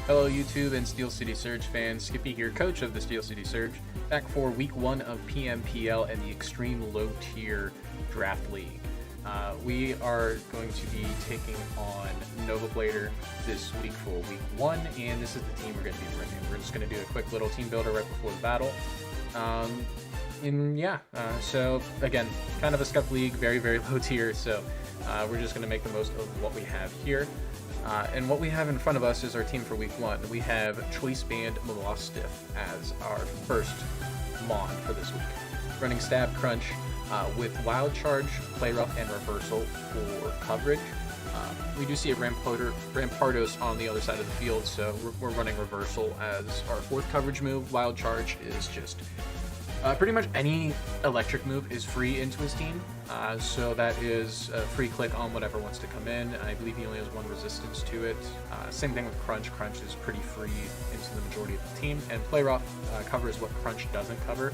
Hello YouTube and Steel City Surge fans, Kippy here, coach of the Steel City Surge, back for week 1 of PMPL and the Extreme Low Tier Draft League. We are going to be taking on Nova Blader this week for week 1, and this is the team we're going to be bringing. We're just going to do a quick little team builder right before the battle. So again, kind of a scuff league, very low tier, so we're just going to make the most of what we have here. And what we have in front of us is our team for week 1. We have Choice Band Stiff as our first Mon for this week. Running Stab Crunch with Wild Charge, Play Rough, and Reversal for coverage. We do see a Rampardos on the other side of the field, so we're running Reversal as our 4th coverage move. Wild Charge is just pretty much any electric move is free into his team, so that is a free click on whatever wants to come in. I believe he only has 1 resistance to it. Same thing with Crunch. Crunch is pretty free into the majority of the team, and Play Rough covers what Crunch doesn't cover.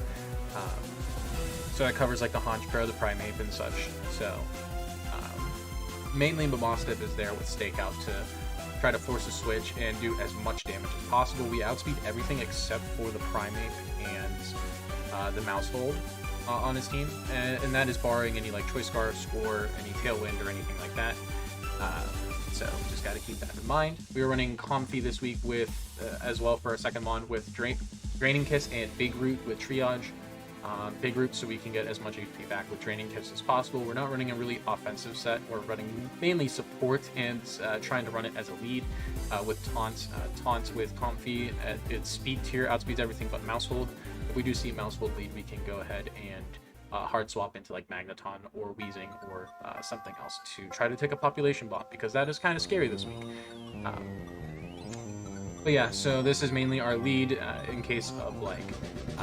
So that covers like the Haunch Pro, the Primeape, and such. So mainly Stiff is there with Stakeout to try to force a switch and do as much damage as possible. We outspeed everything except for the Primeape and the Mousehold on his team, and that is barring any like Choice Scarfs or any Tailwind or anything like that. So just got to keep that in mind. We are running Comfy this week with as well for our second Mon with Draining Kiss and Big Root with Triage. Big Root so we can get as much HP back with Draining Kiss as possible. We're not running a really offensive set. We're running mainly support and trying to run it as a lead with Taunts. Taunts with Comfy at its speed tier outspeeds everything but Mousehold. If we do see Mousehold lead, we can go ahead and hard swap into like Magneton or Weezing or something else to try to take a population bomb, because that is kind of scary this week. But yeah, so this is mainly our lead in case of like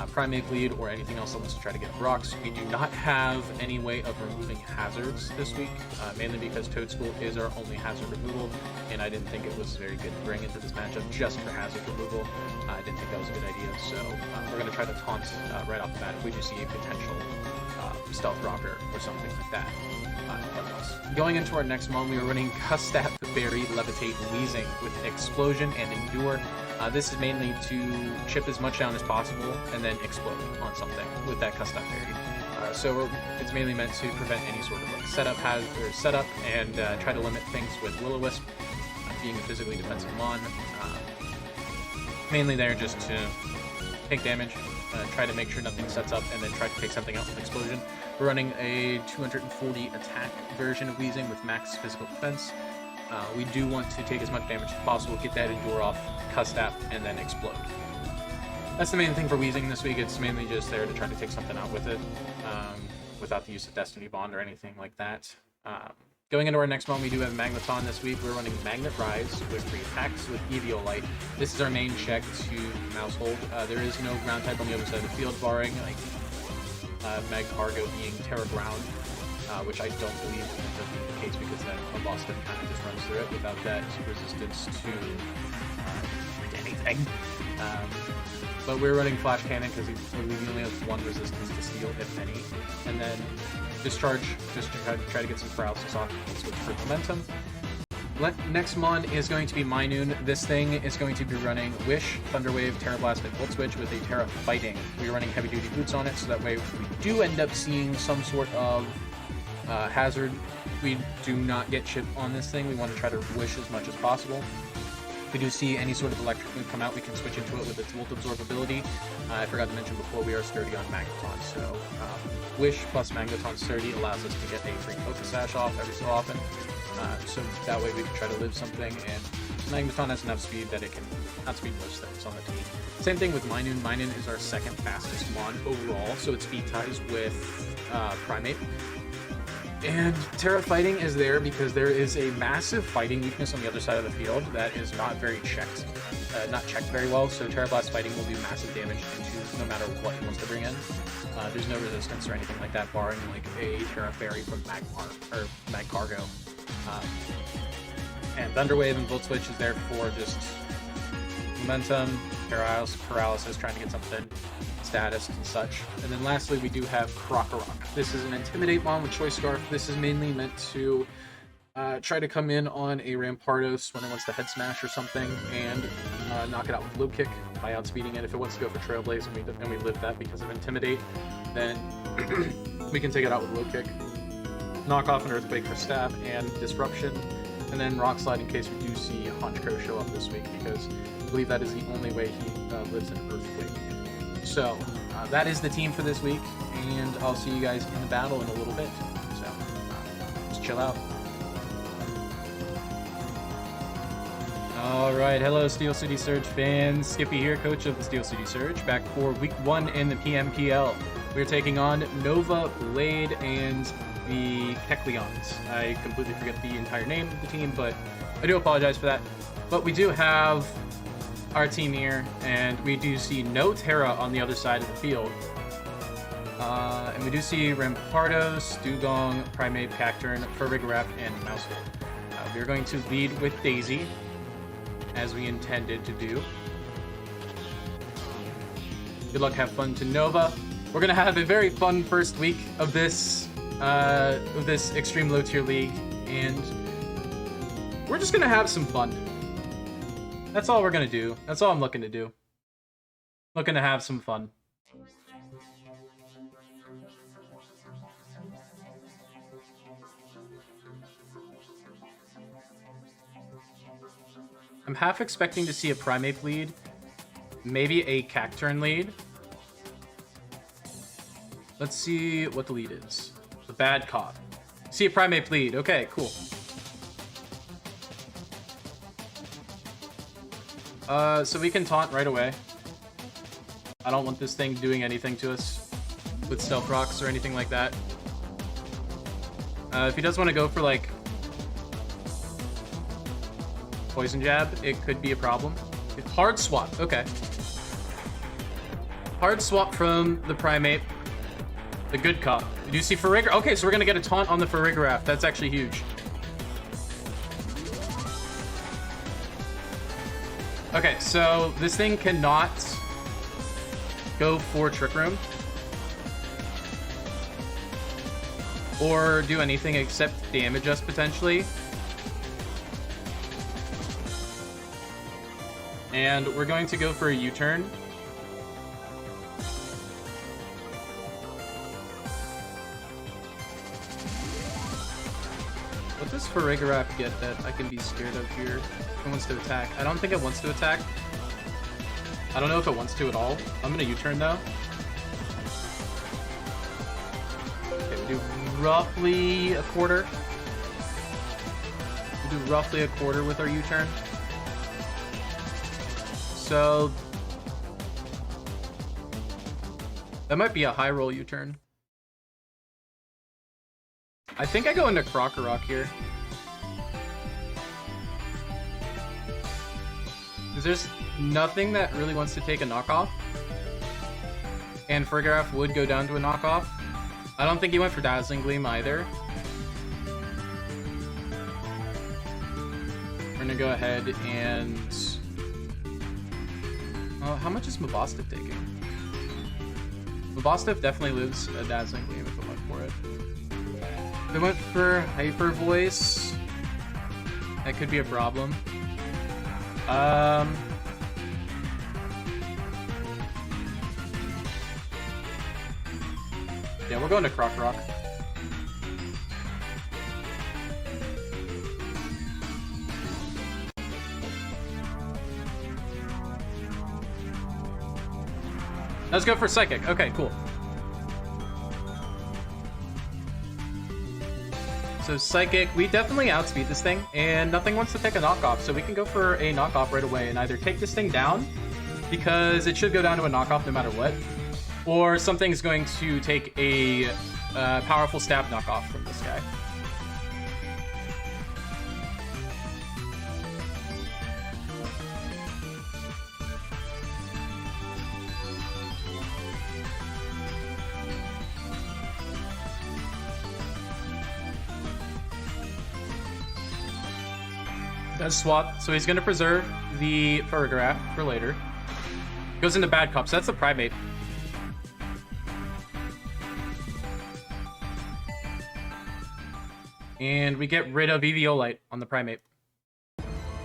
Primeape lead or anything else that wants to try to get rocks. We do not have any way of removing hazards this week, mainly because Toadstool is our only hazard removal, and I didn't think it was very good to bring into this matchup just for hazard removal. I didn't think that was a good idea, so we're going to try to taunt right off the bat if we just see a potential stealth rocker or something like that. Going into our next Mon, we are running Custap, Berry, Levitate, Weezing with Explosion and Endure. This is mainly to chip as much down as possible and then explode on something with that Custap Berry. So it's mainly meant to prevent any sort of like setup and try to limit things with Will-O-Wisp being a physically defensive Mon. Mainly there just to take damage, try to make sure nothing sets up, and then try to take something out with Explosion. We're running a 240 attack version of Weezing with max physical defense. We do want to take as much damage as possible, get that Endure off, Custap, and then explode. That's the main thing for Weezing this week. It's mainly just there to try to take something out with it, without the use of Destiny Bond or anything like that. Going into our next one, we do have Magneton this week. We're running Magnet Rise with 3 attacks with Eviolite. This is our main check to Mousehold. There is no ground type on the other side of the field, barring like Magcargo being Terra Ground, which I don't believe ends up being the case because then Boston kind of just runs through it without that resistance to anything. But we're running Flash Cannon because he only has 1 resistance to Steel, if any, and then Discharge just to try to get some paralysis off for momentum. Next Mon is going to be Minun. This thing is going to be running Wish, Thunder Wave, Terra Blast, and Volt Switch with a Terra Fighting. We're running heavy duty boots on it, so that way if we do end up seeing some sort of hazard, we do not get chip on this thing. We want to try to Wish as much as possible. If we do see any sort of electric move come out, we can switch into it with its Volt Absorbability. I forgot to mention before, we are sturdy on Magneton, so Wish plus Magneton sturdy allows us to get a free Focus Sash off every so often. So that way we can try to live something, and Magneton has enough speed that it can outspeed most things on the team. Same thing with Minun. Minun is our 2nd fastest Mon overall, so it speed ties with Primeape. And Terra Fighting is there because there is a massive fighting weakness on the other side of the field that is not very checked, not checked very well, so Terra Blast Fighting will do massive damage into no matter what he wants to bring in. There's no resistance or anything like that, barring like a Terra Fairy from Magcargo. And Thunder Wave and Volt Switch is there for just momentum, paralysis, trying to get something, status, and such. And then lastly, we do have Krokorok. This is an Intimidate Mon with Choice Scarf. This is mainly meant to try to come in on a Rampardos when it wants to head smash or something, and knock it out with low kick by outspeeding it. If it wants to go for Trailblaze and we live that because of Intimidate, then we can take it out with low kick. Knock off an Earthquake for stab and Disruption, and then Rock Slide in case we do see Honchkrow show up this week, because I believe that is the only way he lives an Earthquake. So that is the team for this week, and I'll see you guys in the battle in a little bit. So just chill out. Alright, hello Steel City Surge fans. Skippy here, coach of the Steel City Surge, back for week 1 in the PMPL. We're taking on Nova, Blade, and the Kecleons. I completely forget the entire name of the team, but I do apologize for that. But we do have our team here, and we do see no Terra on the other side of the field. And we do see Rampardos, Dugong, Primate, Cacturn, Farigiraf, and Mousehole. We're going to lead with Daisy, as we intended to do. Good luck, have fun to Nova. We're gonna have a very fun first week of this extreme low tier league, and we're just gonna have some fun. That's all we're gonna do. That's all I'm looking to do. Looking to have some fun. I'm half expecting to see a Primate lead, maybe a Cacturn lead. Let's see what the lead is. The bad cop. See a Primate lead. Okay, cool. So we can taunt right away. I don't want this thing doing anything to us with Stealth Rocks or anything like that. If he does want to go for, like, Poison Jab, it could be a problem. Hard swap, okay. Hard swap from the Primate. The good cop. Do you see Farigiraf? Okay, so we're gonna get a taunt on the Farigiraf. That's actually huge. Okay, so this thing cannot go for Trick Room or do anything except damage us potentially. And we're going to go for a U-turn. What does Farigiraf get that I can be scared of here? It wants to attack. I don't think it wants to attack. I don't know if it wants to at all. I'm gonna U-turn though. Okay, we do roughly a quarter. We do roughly a quarter with our U-turn. So that might be a high roll U-turn. I think I go into Krokorok here. Because there's nothing that really wants to take a knockoff. And Farigiraf would go down to a knockoff. I don't think he went for Dazzling Gleam either. We're gonna go ahead and... how much is Mabosstiff taking? Mabosstiff definitely lives a Dazzling Gleam if it went for it. If it went for Hyper Voice, that could be a problem. Yeah, we're going to Krokorok. Let's go for Psychic. Okay, cool. So Psychic, we definitely outspeed this thing, and nothing wants to take a knockoff, so we can go for a knockoff right away and either take this thing down, because it should go down to a knockoff no matter what, or something's going to take a powerful stab knockoff from this guy. Does swap, so he's going to preserve the Farigiraf for later. Goes into Bad Cop, so that's the Primate. And we get rid of Eviolite on the Primate.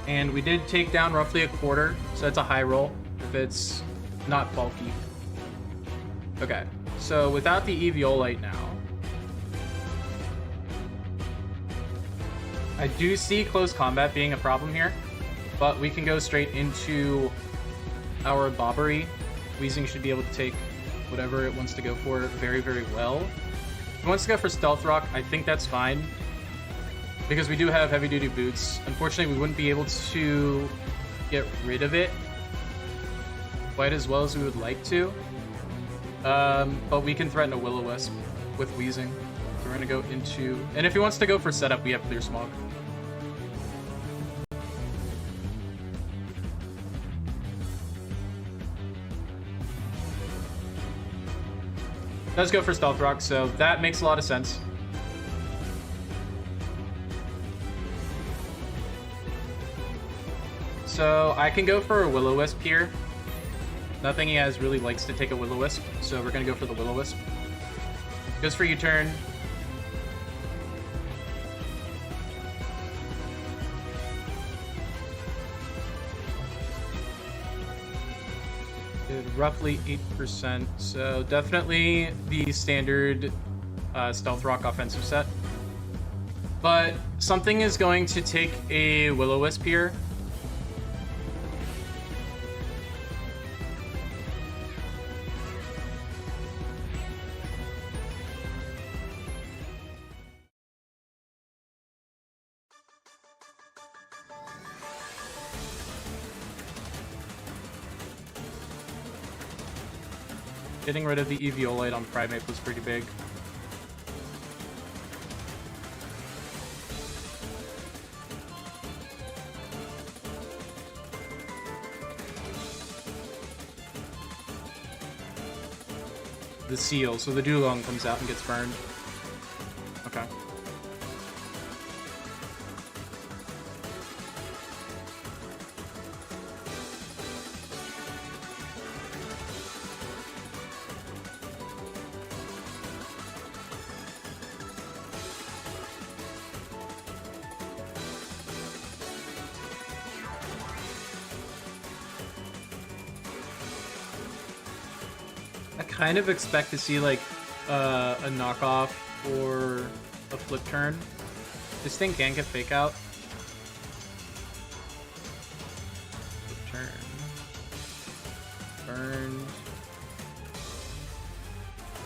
And we did take down roughly a quarter, so that's a high roll if it's not bulky. Okay, so without the Eviolite now, I do see close combat being a problem here, but we can go straight into our Bobbery. Weezing should be able to take whatever it wants to go for very, very well. If it wants to go for Stealth Rock, I think that's fine, because we do have heavy duty boots. Unfortunately, we wouldn't be able to get rid of it quite as well as we would like to. But we can threaten a Will-O-Wisp with Weezing. So we're gonna go into, and if he wants to go for setup, we have Clear Smog. Does go for Stealth Rock, so that makes a lot of sense. So I can go for a Will-O-Wisp here. Nothing he has really likes to take a Will-O-Wisp, so we're gonna go for the Will-O-Wisp. Goes for U-turn. Did roughly 8%, so definitely the standard Stealth Rock offensive set. But something is going to take a Will-O-Wisp here. Getting rid of the Eviolite on Primeape was pretty big. The Seal, so the Dugong comes out and gets burned. Okay. Kind of expect to see like a knockoff or a flip turn. This thing can get fake out. Flip turn.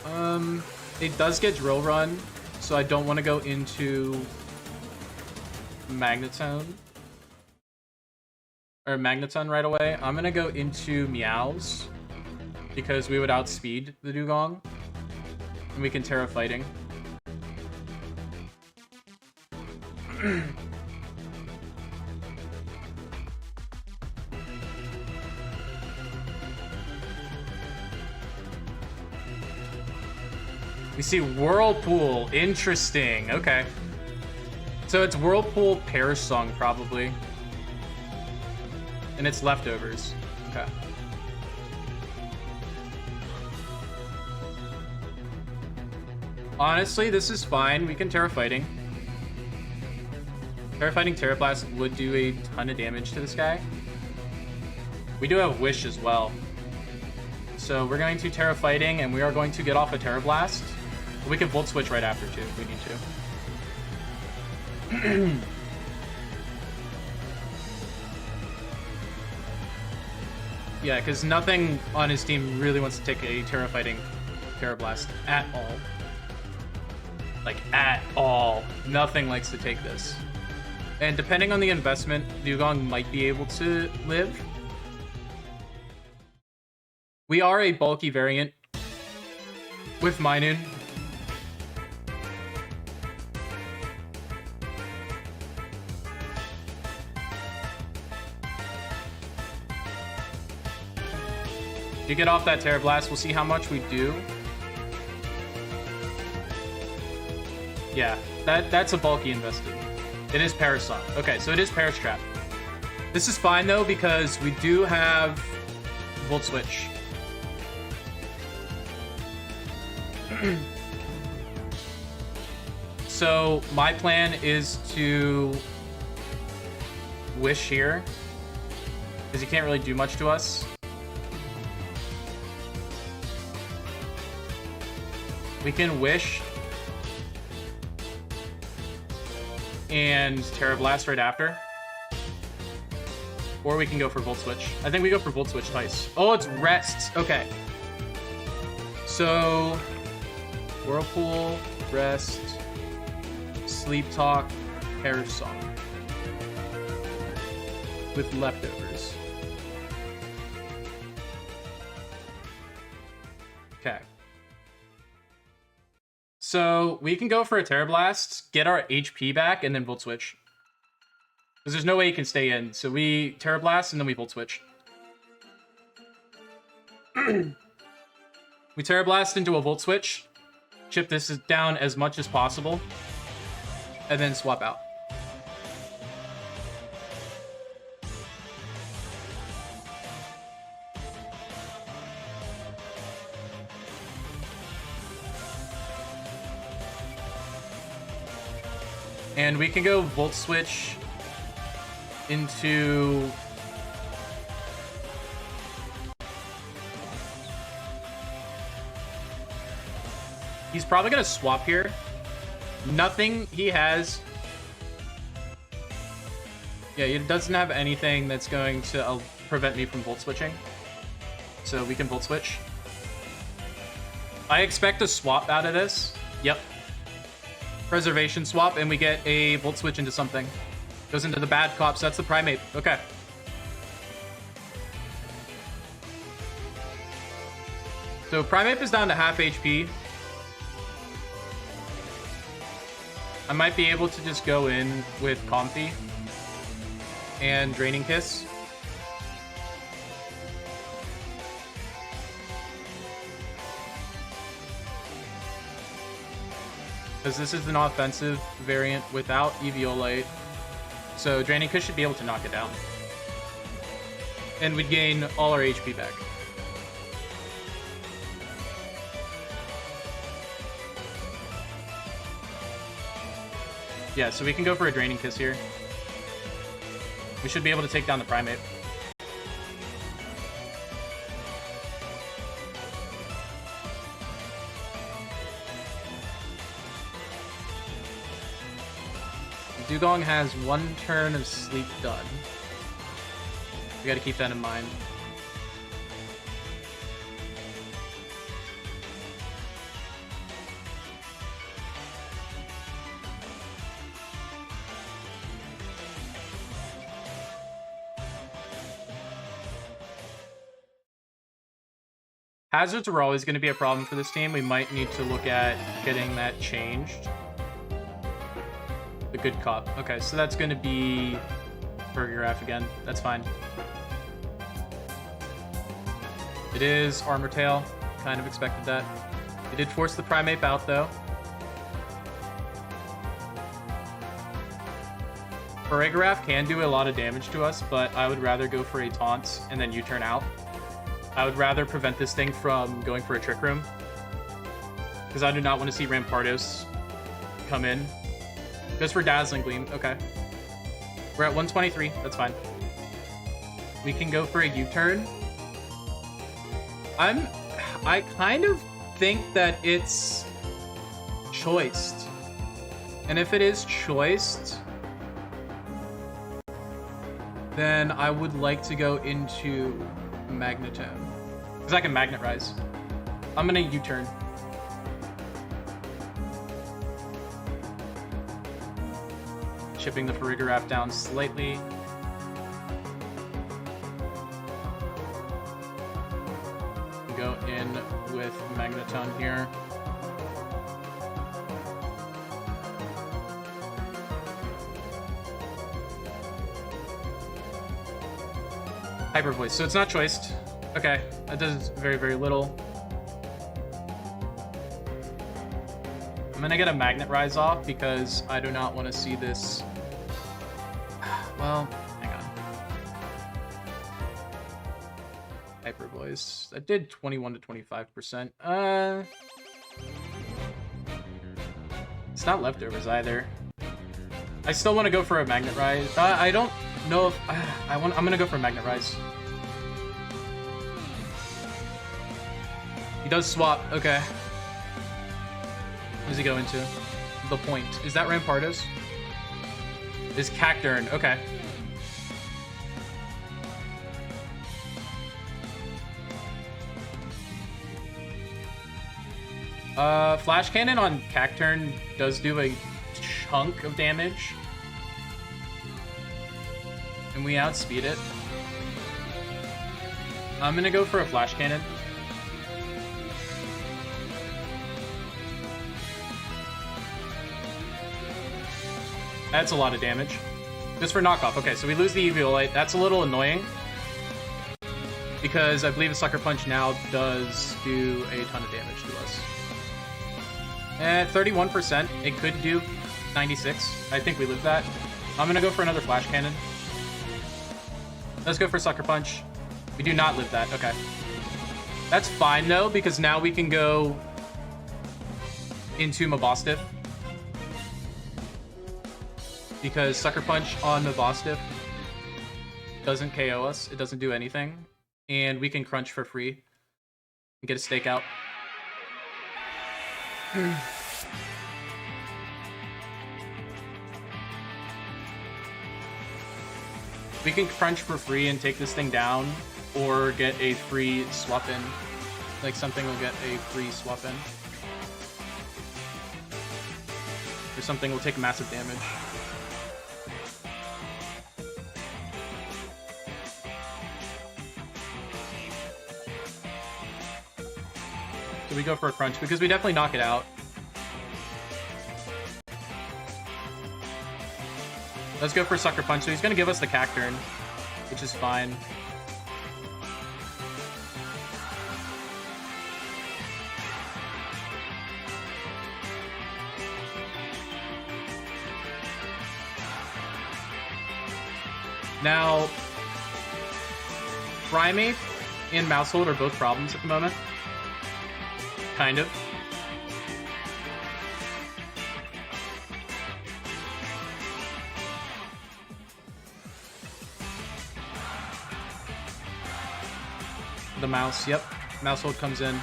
Burned. It does get drill run, so I don't want to go into Magneton or Magneton right away. I'm gonna go into Meows, because we would outspeed the Dugong, and we can Terra Fighting. We see Whirlpool. Interesting. Okay. So it's Whirlpool Perish Song, probably. And it's leftovers. Okay. Honestly, this is fine. We can Terra Fighting. Terra Fighting Terra Blast would do a ton of damage to this guy. We do have Wish as well. So we're going to Terra Fighting, and we are going to get off a Terra Blast. We can Volt Switch right after, too, if we need to. Yeah, because nothing on his team really wants to take a Terra Fighting Terra Blast at all. Like, at all. Nothing likes to take this. And depending on the investment, Dugong might be able to live. We are a bulky variant with Minun. You get off that Terra Blast, we'll see how much we do. Yeah, that's a bulky invested. It is Perish Song. Okay, so it is Perish Trap. This is fine though, because we do have Volt Switch. So my plan is to Wish here, because he can't really do much to us. We can Wish and Terra Blast right after. Or we can go for Volt Switch. I think we go for Volt Switch twice. Oh, it's Rests. Okay. So, Whirlpool, Rest, Sleep Talk, Perish Song. With leftovers. Okay. So, we can go for a Terra Blast, get our HP back, and then Volt Switch. Because there's no way he can stay in. So we Terra Blast, and then we Volt Switch. We Terra Blast into a Volt Switch. Chip this down as much as possible. And then swap out. And we can go Volt Switch into... He's probably going to swap here. Nothing he has... Yeah, he doesn't have anything that's going to prevent me from Volt Switching. So we can Volt Switch. I expect a swap out of this. Yep. Preservation swap, and we get a Volt Switch into something. Goes into the bad cops. That's the Primate. Okay. So Primate is down to half HP. I might be able to just go in with Comfy and Draining Kiss. Because this is an offensive variant without Eviolite. So Draining Kiss should be able to knock it down. And we'd gain all our HP back. Yeah, so we can go for a Draining Kiss here. We should be able to take down the Primate. Dugong has one turn of sleep done. We gotta keep that in mind. Hazards are always going to be a problem for this team. We might need to look at getting that changed. The good cop. Okay, so that's going to be Burgergraph again. That's fine. It is Armor Tail. Kind of expected that. It did force the Primate out, though. Burgergraph can do a lot of damage to us, but I would rather go for a Taunt and then U-turn out. I would rather prevent this thing from going for a Trick Room. Because I do not want to see Rampardos come in. Goes for Dazzling Gleam. Okay. We're at 123. That's fine. We can go for a U-turn. I kind of think that it's choiced. And if it is choiced, then I would like to go into Magnetone. Because I can Magnet Rise. I'm gonna U-turn. Chipping the Farigiraf down slightly. Go in with Magnetone here. Hyper Voice. So it's not choiced. Okay, that does very, very little. I'm gonna get a Magnet Rise off because I do not want to see this. Well, hang on. Hyper Voice. That did 21 to 25%. It's not leftovers either. I still want to go for a Magnet Rise. I don't know if I'm gonna go for Magnet Rise. He does swap. Okay. What does he go into? The point. Is that Rampardos? Is Cacturn. Okay. Flash Cannon on Cacturn does do a chunk of damage. And we outspeed it. I'm gonna go for a Flash Cannon. That's a lot of damage. Just for knockoff. Okay, so we lose the Eviolite. That's a little annoying. Because I believe a Sucker Punch now does do a ton of damage to us. At 31%, it could do 96. I think we live that. I'm gonna go for another Flash Cannon. Let's go for Sucker Punch. We do not live that. Okay. That's fine, though, because now we can go into Mabostiff. Because Sucker Punch on Mabostiff doesn't KO us. It doesn't do anything. And we can crunch for free and get a stakeout. We can crunch for free and take this thing down, or get a free swap in. Like something will get a free swap in. Or something will take massive damage. So we go for a crunch, because we definitely knock it out. Let's go for Sucker Punch. So he's going to give us the Cacturn, which is fine. Now, Primeape and Mousehold are both problems at the moment. Kind of. The mouse, yep. Mousehold comes in.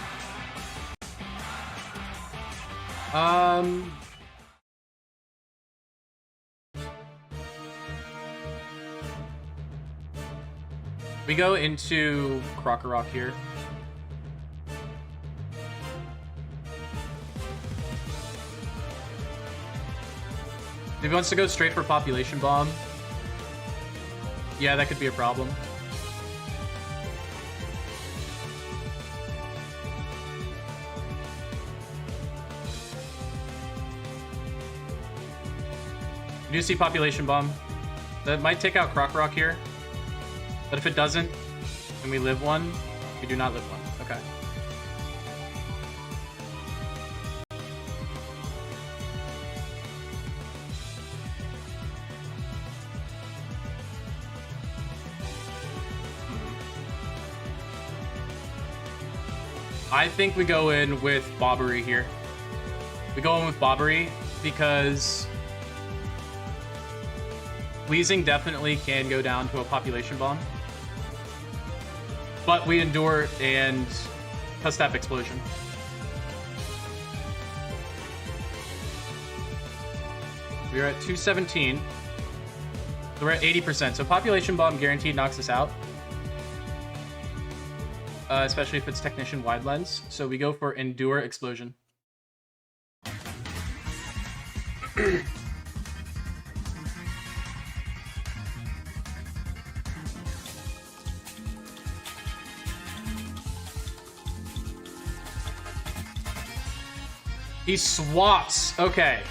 We go into Krokorok here. If he wants to go straight for Population Bomb, yeah, that could be a problem. You do see Population Bomb. That might take out Krokorok here. But if it doesn't, and we live one, we do not live one. Okay. I think we go in with Bobbery here. We go in with Bobbery because Weezing definitely can go down to a Population Bomb. But we endure and Pustap Explosion. We're at 217. So we're at 80%. So Population Bomb guaranteed knocks us out. Especially if it's Technician Wide Lens. So we go for Endure Explosion. He swaps. Okay.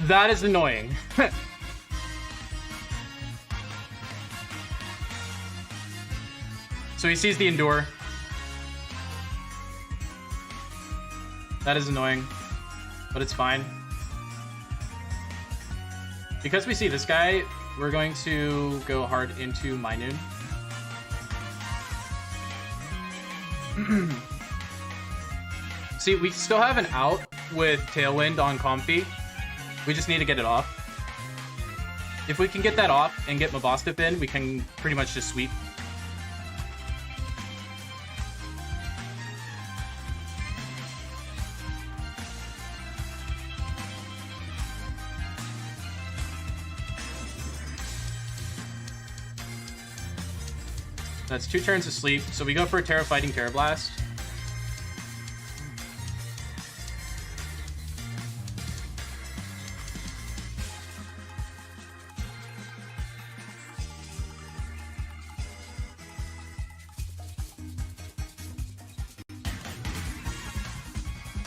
That is annoying. So he sees the Endure. That is annoying, but it's fine. Because we see this guy, we're going to go hard into Minun. See, we still have an out with Tailwind on Comfy. We just need to get it off. If we can get that off and get Mabostip in, we can pretty much just sweep. That's 2 turns of sleep, so we go for a Terra Fighting Terra Blast.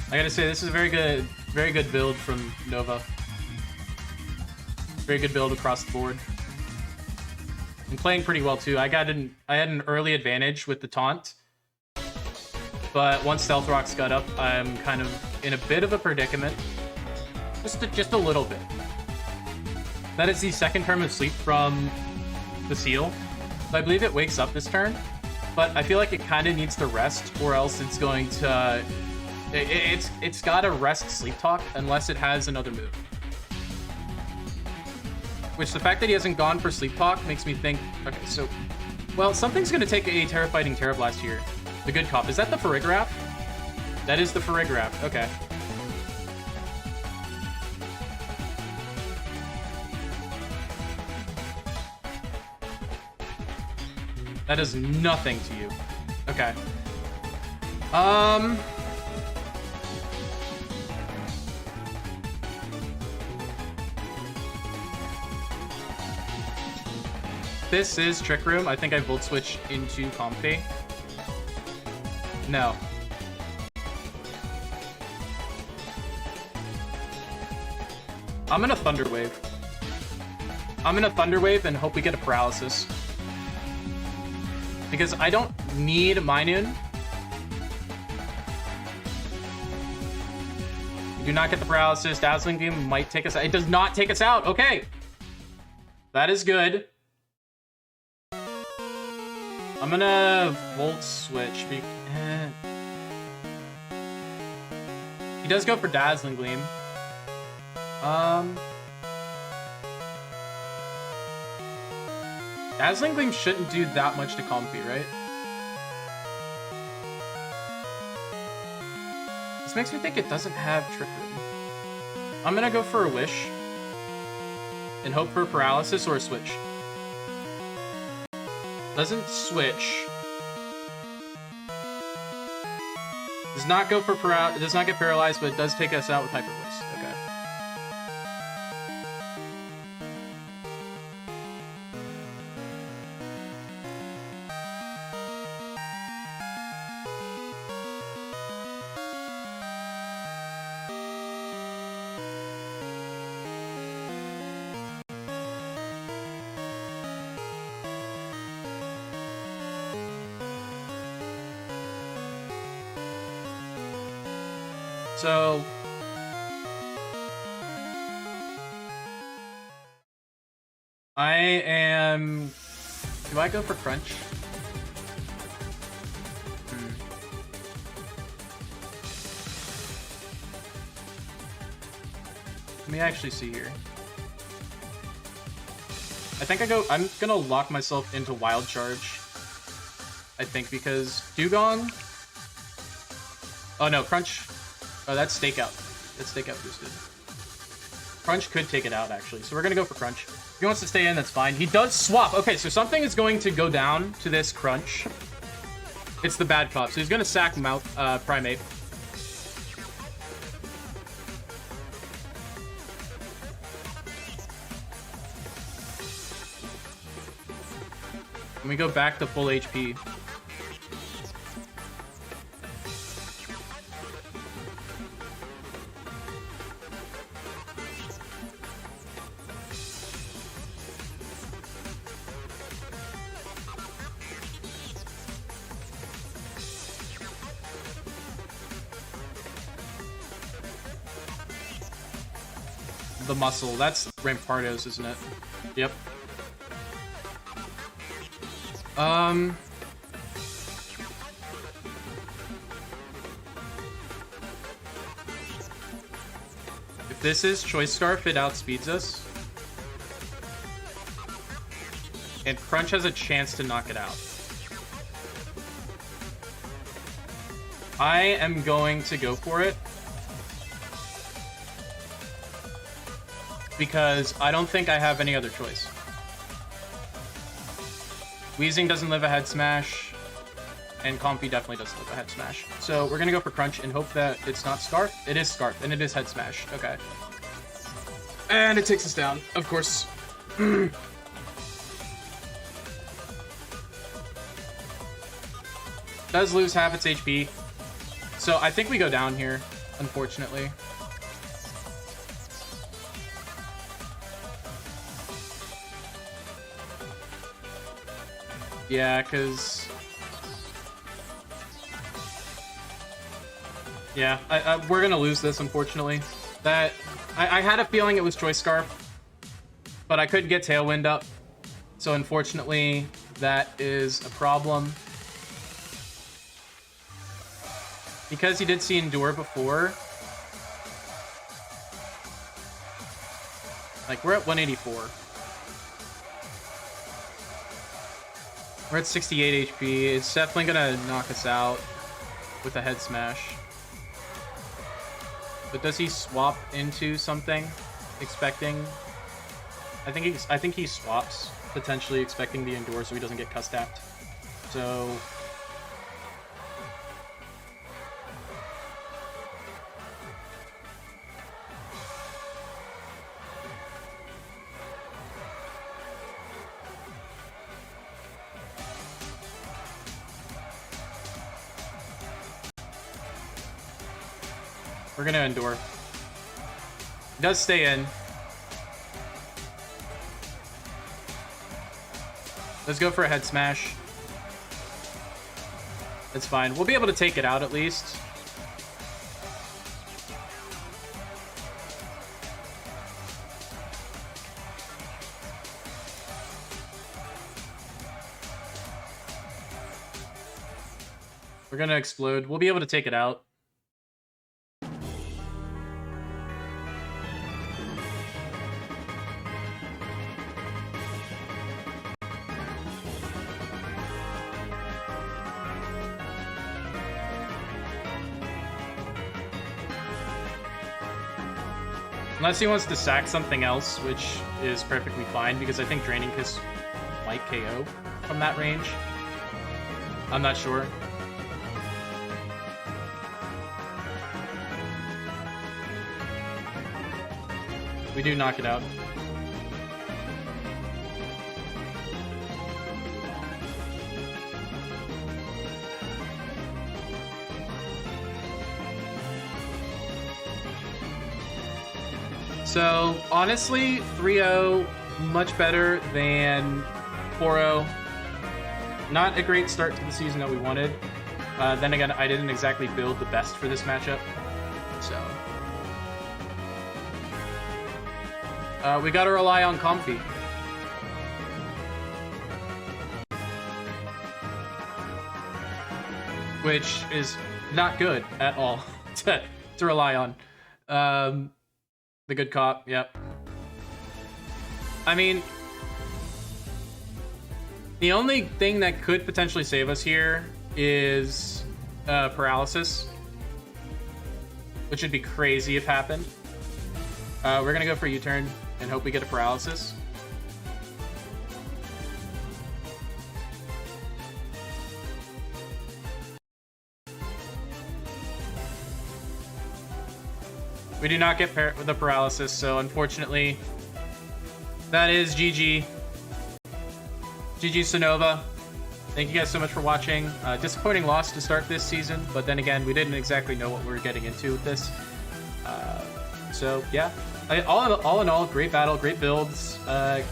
I gotta say, this is a very good build from Nova. Very good build across the board. And playing pretty well too. I had an early advantage with the taunt, but once Stealth Rocks got up, I'm kind of in a bit of a predicament. Just a little bit. That is the second term of sleep from the seal. So I believe it wakes up this turn, but I feel like it kind of needs to rest, or else it's going to. It's got to rest Sleep Talk unless it has another move. Which the fact that he hasn't gone for Sleep Talk makes me think, okay, so, well, something's going to take a Terra Fighting Terra Blast here. The good cop. Is that the Farigiraf? That is the Farigiraf. Okay. That does nothing to you. Okay. This is Trick Room. I think I Volt Switch into Comfy. No. I'm gonna Thunder Wave. I'm gonna Thunder Wave and hope we get a Paralysis. Because I don't need Minun. We do not get the Paralysis. Dazzling Beam might take us out. It does not take us out. Okay. That is good. I'm gonna Volt Switch. He does go for Dazzling Gleam. Dazzling Gleam shouldn't do that much to Comfy, right? This makes me think it doesn't have Trick Room. I'm gonna go for a Wish and hope for a Paralysis or a Switch. Doesn't switch. Does not go for does not get paralyzed, but it does take us out with Hyper Voice. Okay. So I am. Do I go for Crunch? Let me actually see here. I think I'm gonna lock myself into Wild Charge. I think because Dugong. Oh no, Crunch. Oh, that's Stakeout. That's Stakeout boosted. Crunch could take it out, actually. So we're going to go for Crunch. If he wants to stay in, that's fine. He does swap. Okay, so something is going to go down to this Crunch. It's the bad cop. So he's going to sack Primate. And we go back to full HP. The muscle. That's Rampardos, isn't it? Yep. If this is Choice Scarf, it outspeeds us. And Crunch has a chance to knock it out. I am going to go for it. Because I don't think I have any other choice. Weezing doesn't live a head smash. And Comfy definitely doesn't live a head smash. So we're going to go for Crunch and hope that it's not Scarf. It is Scarf, and it is head smash. Okay. And it takes us down, of course. Does lose half its HP. So I think we go down here, unfortunately. Yeah, because... Yeah, we're going to lose this, unfortunately. I had a feeling it was Choice Scarf, but I couldn't get Tailwind up. So unfortunately, that is a problem. Because he did see Endure before. Like, we're at 184. We're at 68 HP. It's definitely gonna knock us out with a head smash. But does he swap into something, expecting? I think he swaps, potentially expecting the Endure so he doesn't get cuss tapped. So we're gonna Endure. He does stay in. Let's go for a head smash. That's fine. We'll be able to take it out at least. We're gonna explode. We'll be able to take it out. Unless he wants to sack something else, which is perfectly fine, because I think Draining Kiss might KO from that range. I'm not sure. We do knock it out. So, honestly, 3-0, much better than 4-0. Not a great start to the season that we wanted. Then again, I didn't exactly build the best for this matchup. So, we gotta rely on Comfy. Which is not good at all to rely on. The good cop, yep. I mean, the only thing that could potentially save us here is paralysis, which would be crazy if happened. We're gonna go for U-turn and hope we get a paralysis. We do not get the paralysis, so unfortunately, that is GG. GG Sonova. Thank you guys so much for watching. Disappointing loss to start this season, but then again, we didn't exactly know what we were getting into with this. So yeah, all in all, great battle, great builds.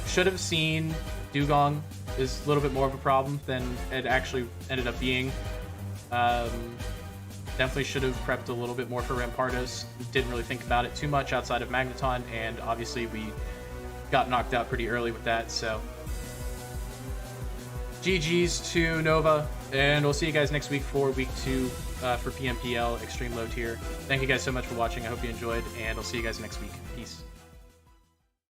Should have seen Dugong is a little bit more of a problem than it actually ended up being. Definitely should have prepped a little bit more for Rampardos. Didn't really think about it too much outside of Magneton, and obviously we got knocked out pretty early with that, so GG's to Nova, and we'll see you guys next week for week 2 for PMPL Extreme Low Tier. Thank you guys so much for watching. I hope you enjoyed, and I'll see you guys next week. Peace.